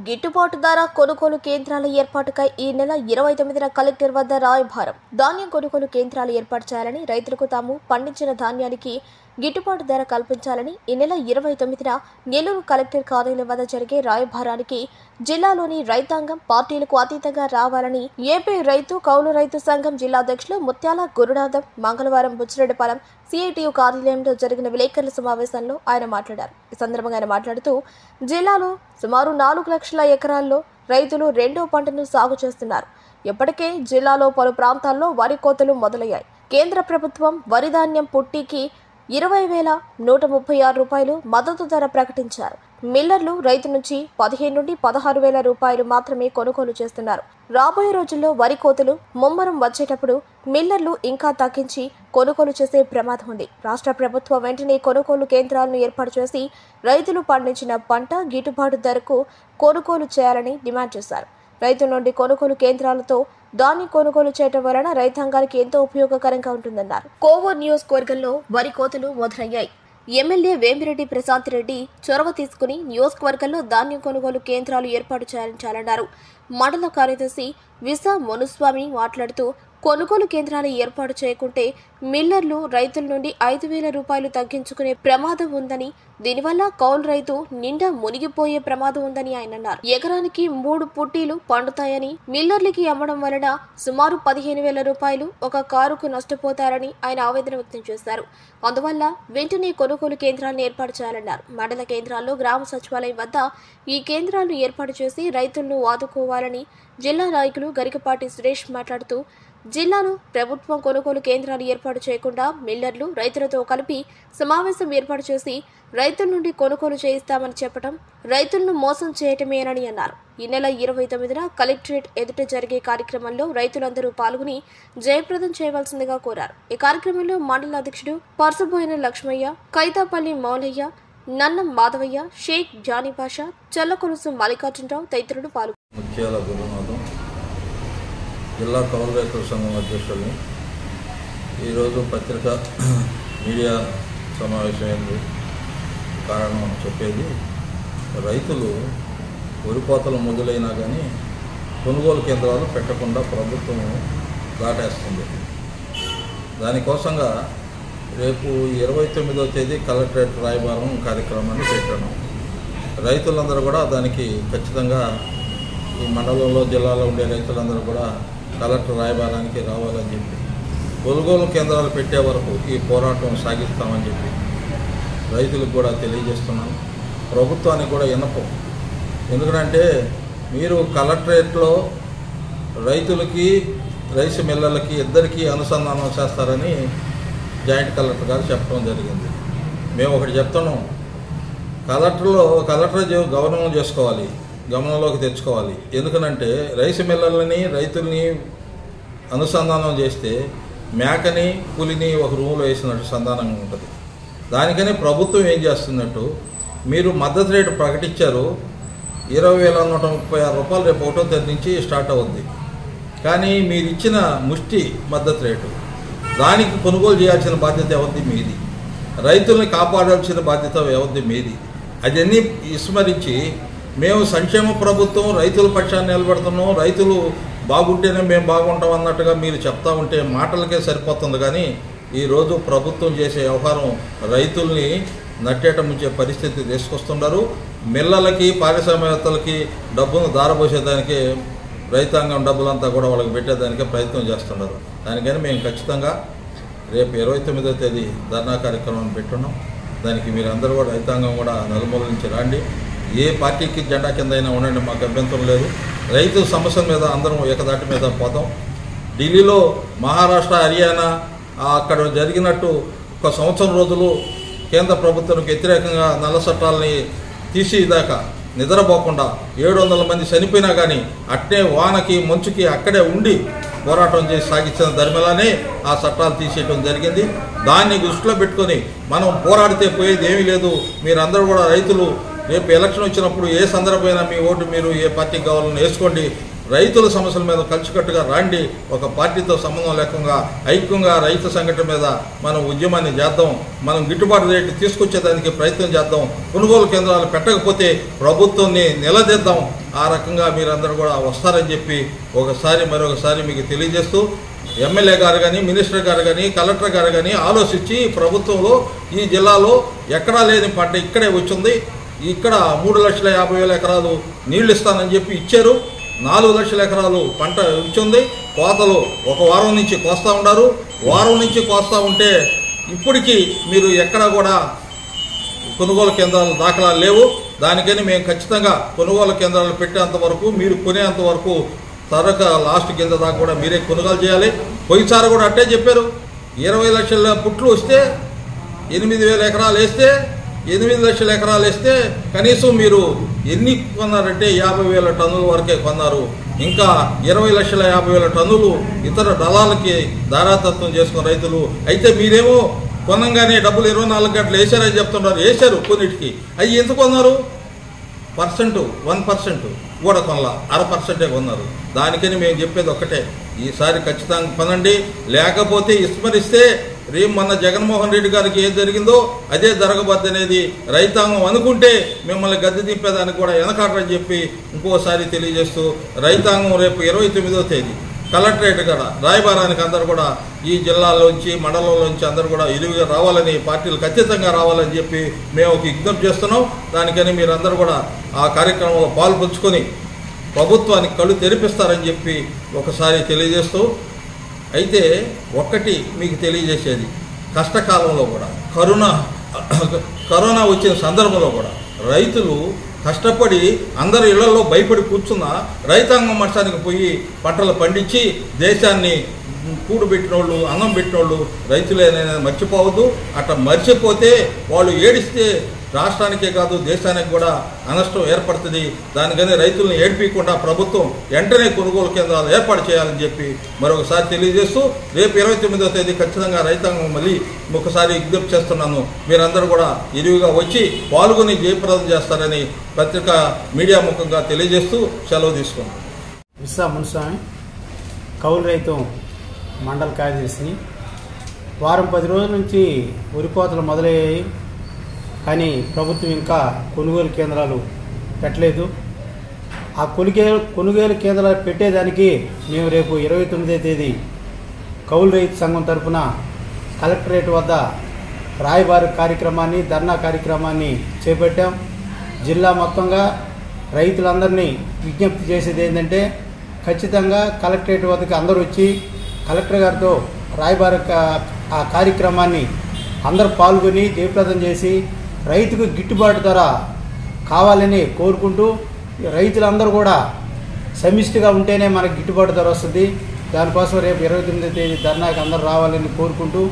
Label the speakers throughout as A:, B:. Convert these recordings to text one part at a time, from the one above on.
A: గిట్టుబాటు ధర కొనుగోలు కేంద్రాల ఏర్పాటుకై ఈ నెల 29న కలెక్టర్ వద్ద రాయబారం. ధాన్యం కొనుగోలు కేంద్రాలు ఏర్పాటు చేయాలని, రైతులకు తాము పండించిన ధాన్యానికి గిట్టుబాటు ధర కల్పించాలని ఈ నెల 29న నెల్లూరు కలెక్టర్ కార్యాలయం వద్ద జరిగే రాయబారానికి జిల్లాలోని రైతాంగం పార్టీలకు అతీతంగా రావాలని ఏపీ రైతు కౌలు రైతు సంఘం జిల్లా అధ్యక్షులు ముత్యాల గురునాథం మంగళవారం బుచ్చిరెడ్డిపాలెం సిఐటియు కార్యాలయంలో జరిగిన విలేకరుల సమావేశంలో ఆయన మాట్లాడారు. ఈ సందర్భంగా ఆయన మాట్లాడుతూ జిల్లాలో సుమారు 4 లక్షల ఎకరాల్లో రైతులు రెండో పంటను సాగు చేస్తున్నారు. ఇప్పటికే జిల్లాలో పలు ప్రాంతాల్లో వరి కోతలు మొదలయ్యాయి. కేంద్ర ప్రభుత్వం వరి ధాన్యం పుట్టికి 20,136 రూపాయలు మద్దతు ధర ప్రకటించారు. మిల్లర్లు రైతు నుంచి 15 నుండి 16,000 రూపాయలు మాత్రమే కొనుగోలు చేస్తున్నారు. రాబోయే రోజుల్లో వరి కోతలు ముమ్మరం వచ్చేటప్పుడు మిల్లర్లు ఇంకా తగ్గించి కొనుగోలు చేసే ప్రమాదం ఉంది. రాష్ట్ర ప్రభుత్వం వెంటనే కొనుగోలు కేంద్రాలను ఏర్పాటు చేసి రైతులు పండించిన పంట గిట్టుబాటు ధరకు కొనుగోలు చేయాలని డిమాండ్ చేశారు. రైతుల నుండి కొనుగోలు కేంద్రాలతో ధాన్యం కొనుగోలు చేయడం వలన రైతాంగానికి ఎంతో ఉపయోగకరంగా ఉంటుందన్నారు. కోవూరు నియోజకవర్గంలో వరి కోతలు మొదలయ్యాయి. ఎమ్మెల్యే వేమిరెడ్డి ప్రశాంత్ రెడ్డి చొరవ తీసుకుని నియోజకవర్గంలో ధాన్యం కొనుగోలు కేంద్రాలు ఏర్పాటు చేయాలని మండల కార్యదర్శి విసా మునుస్వామి మాట్లాడుతూ, కొనుగోలు కేంద్రాలు ఏర్పాటు చేయకుంటే మిల్లర్లు రైతుల నుండి 5,000 రూపాయలు తగ్గించుకునే ప్రమాదం ఉందని, దీనివల్ల కౌలు రైతు నిండా మునిగిపోయే ప్రమాదం ఉందని ఆయన అన్నారు. ఎకరానికి 3 పుట్టీలు పండుతాయని మిల్లర్లకి అమ్మడం వలన సుమారు 15,000 రూపాయలు ఒక కారుకు నష్టపోతారని ఆయన ఆవేదన వ్యక్తం చేశారు. అందువల్ల వెంటనే కొనుగోలు కేంద్రాలను ఏర్పాటు చేయాలన్నారు. మండల కేంద్రాల్లో గ్రామ సచివాలయం వద్ద ఈ కేంద్రాలను ఏర్పాటు చేసి రైతులను ఆదుకోవాలని జిల్లా నాయకులు గరికపాటి సురేష్ మాట్లాడుతూ, జిల్లాలో ప్రభుత్వం కొనుగోలు కేంద్రాలు ఏర్పాటు చేయకుండా మిల్లర్లు రైతులతో కలిపి సమావేశం ఏర్పాటు చేసి రైతుల నుండి కొనుగోలు చేయిస్తామని చెప్పడం రైతులను మోసం చేయటమేనని అన్నారు. ఈ నెల 29న కలెక్టరేట్ ఎదుట జరిగే కార్యక్రమంలో రైతులందరూ పాల్గొని జయప్రదం చేయవలసిందిగా కోరారు. ఈ కార్యక్రమంలో మండల అధ్యక్షుడు పర్సబోయిన లక్ష్మయ్య, కైతాపల్లి మౌలయ్య, నన్నం మాధవయ్య, షేక్ జానీపాషా, చల్లకొలుసు మల్లికార్జునరావు తదితరులు
B: పాల్గొన్నారు. జిల్లా కౌలు రైతుల సంఘం అధ్యక్షులు ఈరోజు పత్రిక మీడియా సమావేశమైంది. కారణం చెప్పేది, రైతులు వరి కోతలు మొదలైనా కానీ కొనుగోలు కేంద్రాలు పెట్టకుండా ప్రభుత్వం దాటేస్తుంది. దానికోసంగా రేపు 29వ తేదీ కలెక్టరేట్ రాయబారం కార్యక్రమాన్ని పెట్టాను. రైతులందరూ కూడా దానికి ఖచ్చితంగా ఈ మండలంలో జిల్లాలో ఉండే రైతులందరూ కూడా కలెక్టర్ రాయబారానికి రావాలని చెప్పి, కొనుగోలు కేంద్రాలు పెట్టే వరకు ఈ పోరాటం సాగిస్తామని చెప్పి రైతులకు కూడా తెలియజేస్తున్నాను. ప్రభుత్వానికి కూడా విన్నపం. ఎందుకంటే మీరు కలెక్టరేట్లో రైతులకి రైస్ మిల్లర్లకి ఇద్దరికీ అనుసంధానం చేస్తారని జాయింట్ కలెక్టర్ గారు చెప్పడం జరిగింది. మేము ఒకటి చెప్తున్నాం, కలెక్టర్ గమనం చేసుకోవాలి, గమనంలోకి తెచ్చుకోవాలి. ఎందుకనంటే రైస్ మిల్లర్లని రైతుల్ని అనుసంధానం చేస్తే మేకని పులిని ఒక రూమ్లో వేసినట్టు సంధానంగా ఉంటుంది. దానికని ప్రభుత్వం ఏం చేస్తున్నట్టు, మీరు మద్దతు రేటు ప్రకటించారు, 20,136 రూపాయలు రేపు 1వ తేదీ నుంచి స్టార్ట్ అవుద్ది. కానీ మీరు ఇచ్చిన ముష్టి మద్దతు రేటు, దానికి కొనుగోలు చేయాల్సిన బాధ్యత ఎవరిది? మీది. రైతుల్ని కాపాడాల్సిన బాధ్యత ఎవరిది? మీది. అదన్నీ విస్మరించి మేము సంక్షేమ ప్రభుత్వం, రైతుల పక్షాన్ని నిలబెడుతున్నాం, రైతులు బాగుంటేనే మేము బాగుంటాం అన్నట్టుగా మీరు చెప్తా ఉంటే మాటలకే సరిపోతుంది. కానీ ఈరోజు ప్రభుత్వం చేసే వ్యవహారం రైతుల్ని నట్టేట ముంచే పరిస్థితి తీసుకొస్తున్నారు. మిల్లలకి పారిశ్రామికవేత్తలకి డబ్బును దారపోసేదానికే, రైతాంగం డబ్బులంతా కూడా వాళ్ళకి పెట్టేదానికే ప్రయత్నం చేస్తున్నారు. దానికని మేము ఖచ్చితంగా రేపు 29వ తేదీ ధర్నా కార్యక్రమం పెట్టున్నాం. దానికి మీరందరూ కూడా రైతాంగం కూడా నలుమూల నుంచి రండి. ఏ పార్టీకి జెండా కింద అయినా ఉండండి, మాకు అభ్యంతరం లేదు. రైతు సమస్యల మీద అందరం ఏకదాటి మీద పోతాం. ఢిల్లీలో, మహారాష్ట్ర, హర్యానా అక్కడ జరిగినట్టు 1 సంవత్సరం రోజులు కేంద్ర ప్రభుత్వానికి వ్యతిరేకంగా నల్ల చట్టాలని తీసేదాకా నిద్రపోకుండా 700 మంది చనిపోయినా కానీ అట్నే వానకి మంచుకి అక్కడే ఉండి పోరాటం చేసి సాగించిన ధర్మలానే ఆ చట్టాలు తీసేయడం జరిగింది. దాన్ని దృష్టిలో పెట్టుకొని మనం పోరాడితే పోయేది ఏమీ లేదు. మీరందరూ కూడా రైతులు రేపు ఎలక్షన్ వచ్చినప్పుడు ఏ సందర్భమైనా మీ ఓటు మీరు ఏ పార్టీకి కావాలని వేసుకోండి. రైతుల సమస్యల మీద కలిసికట్టుగా రాండి. ఒక పార్టీతో సంబంధం లేకుండా ఐక్యంగా రైతు సంఘటన మీద మనం ఉద్యమాన్ని చేద్దాం. మనం గిట్టుబాటు రేటు తీసుకొచ్చేదానికి ప్రయత్నం చేద్దాం. కొనుగోలు కేంద్రాలు పెట్టకపోతే ప్రభుత్వాన్ని నిలదీద్దాం. ఆ రకంగా మీరందరూ కూడా వస్తారని చెప్పి మరొకసారి మీకు తెలియజేస్తూ, ఎమ్మెల్యే గారు కానీ, మినిస్టర్ గారు కానీ, కలెక్టర్ గారు కానీ ఆలోచించి ప్రభుత్వంలో ఈ జిల్లాలో ఎక్కడా లేని పంట ఇక్కడే వచ్చింది. ఇక్కడ 3,50,000 ఎకరాలు నీళ్లు ఇస్తానని చెప్పి ఇచ్చారు. 4 లక్షల ఎకరాలు పంట వచ్చింది. కోతలు ఒక వారం నుంచి కోస్తూ ఉన్నారు. వారం నుంచి కోస్తూ ఉంటే ఇప్పటికీ మీరు ఎక్కడా కూడా కొనుగోలు కేంద్రాలు దాఖలాలు లేవు. దానికని మేము ఖచ్చితంగా కొనుగోలు కేంద్రాలు పెట్టేంత వరకు, మీరు కొనేంత వరకు తరక లాస్ట్ కింద దాకా కూడా మీరే కొనుగోలు చేయాలి. పోయినసారి కూడా అట్టే చెప్పారు. 20 లక్షల పుట్లు వస్తే 8,000 ఎకరాలు వేస్తే 8 లక్షల ఎకరాలు వేస్తే కనీసం మీరు ఎన్ని కొన్నారంటే 50,000 టన్నుల వరకే కొన్నారు. ఇంకా 20,50,000 టన్నులు ఇతర దళాలకి దారాతత్వం చేసుకున్న రైతులు. అయితే మీరేమో కొనంగానే డబ్బులు 24 గంటలు వేశారని చెప్తున్నారు. వేశారు కొన్నిటికి. అవి ఎంత కొన్నారు? 1% కూడా కొనలా, 0.5% కొన్నారు. దానికని మేము చెప్పేది ఒక్కటే, ఈసారి ఖచ్చితంగా కొనండి. లేకపోతే విస్మరిస్తే రేపు మొన్న జగన్మోహన్ రెడ్డి గారికి ఏం జరిగిందో అదే జరగబద్దు అనేది రైతాంగం అనుకుంటే మిమ్మల్ని గద్దె దింపేదానికి కూడా వెనకాడని చెప్పి ఇంకోసారి తెలియజేస్తూ, రైతాంగం రేపు 29వ తేదీ కలెక్టరేట్ కూడా రాయబారానికి అందరూ కూడా ఈ జిల్లాలోంచి మండలంలోంచి అందరూ కూడా ఇరువుగా రావాలని, పార్టీలు ఖచ్చితంగా రావాలని చెప్పి మేము ఒక విజ్ఞప్తి చేస్తున్నాం. దానికని మీరందరూ కూడా ఆ కార్యక్రమంలో పాల్పంచుకొని ప్రభుత్వానికి కళ్ళు తెరిపిస్తారని చెప్పి ఒకసారి తెలియజేస్తూ, అయితే ఒక్కటి మీకు తెలియజేసేది, కష్టకాలంలో కూడా కరోనా వచ్చిన సందర్భంలో కూడా రైతులు కష్టపడి అందరి ఇళ్లలో భయపడి కూర్చున్న రైతాంగం మట్టానికి పోయి పంటలు పండించి దేశాన్ని కూడు పెట్టిన వాళ్ళు, అన్నం పెట్టిన వాళ్ళు రైతులేనని మర్చిపోవద్దు. అట్లా మర్చిపోతే వాళ్ళు ఏడిస్తే రాష్ట్రానికే కాదు దేశానికి కూడా నష్టం ఏర్పడుతుంది. దానికని రైతులను ఏడిపించకుండా ప్రభుత్వం వెంటనే కొనుగోలు కేంద్రాలు ఏర్పాటు చేయాలని చెప్పి మరొకసారి తెలియజేస్తూ, రేపు 29వ తేదీ ఖచ్చితంగా రైతాంగం మళ్ళీ ఒకసారి విజ్ఞప్తి చేస్తున్నాను. మీరందరూ కూడా ఇరువుగా వచ్చి పాల్గొని జయప్రదం చేస్తారని పత్రికా మీడియా ముఖంగా తెలియజేస్తూ సెలవు తీసుకున్నాను.
C: విశ్వ మున్స్వామి, కౌలు రైతు మండల కార్యదర్శిని. వారం 10 రోజుల నుంచి వరి కోతలు మొదలయ్యాయి, కానీ ప్రభుత్వం ఇంకా కొనుగోలు కేంద్రాలు పెట్టలేదు. ఆ కొనుగోలు కేంద్రాలు పెట్టేదానికి మేము రేపు 29వ తేదీ కౌలు రైతు సంఘం తరఫున కలెక్టరేట్ వద్ద రాయబారు కార్యక్రమాన్ని, ధర్నా కార్యక్రమాన్ని చేపట్టాం. జిల్లా మొత్తంగా రైతులందరినీ విజ్ఞప్తి చేసేది ఏంటంటే, ఖచ్చితంగా కలెక్టరేట్ వద్దకు అందరూ వచ్చి కలెక్టర్ గారితో రాయబారు ఆ కార్యక్రమాన్ని అందరూ పాల్గొని జయప్రదం చేసి రైతుకు గిట్టుబాటు ధర కావాలని కోరుకుంటూ, రైతులందరూ కూడా సమిష్టిగా ఉంటేనే మనకు గిట్టుబాటు ధర వస్తుంది. దానికోసం రేపు 29వ తేదీ ధర్నాకి అందరూ రావాలని కోరుకుంటూ,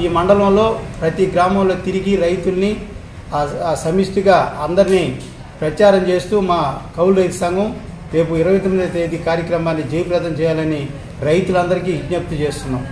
C: ఈ మండలంలో ప్రతి గ్రామంలో తిరిగి రైతుల్ని సమిష్టిగా అందరినీ ప్రచారం చేస్తూ మా కౌలు రైతు సంఘం రేపు 29వ తేదీ కార్యక్రమాన్ని జయప్రదం చేయాలని రైతులందరికీ విజ్ఞప్తి చేస్తున్నాం.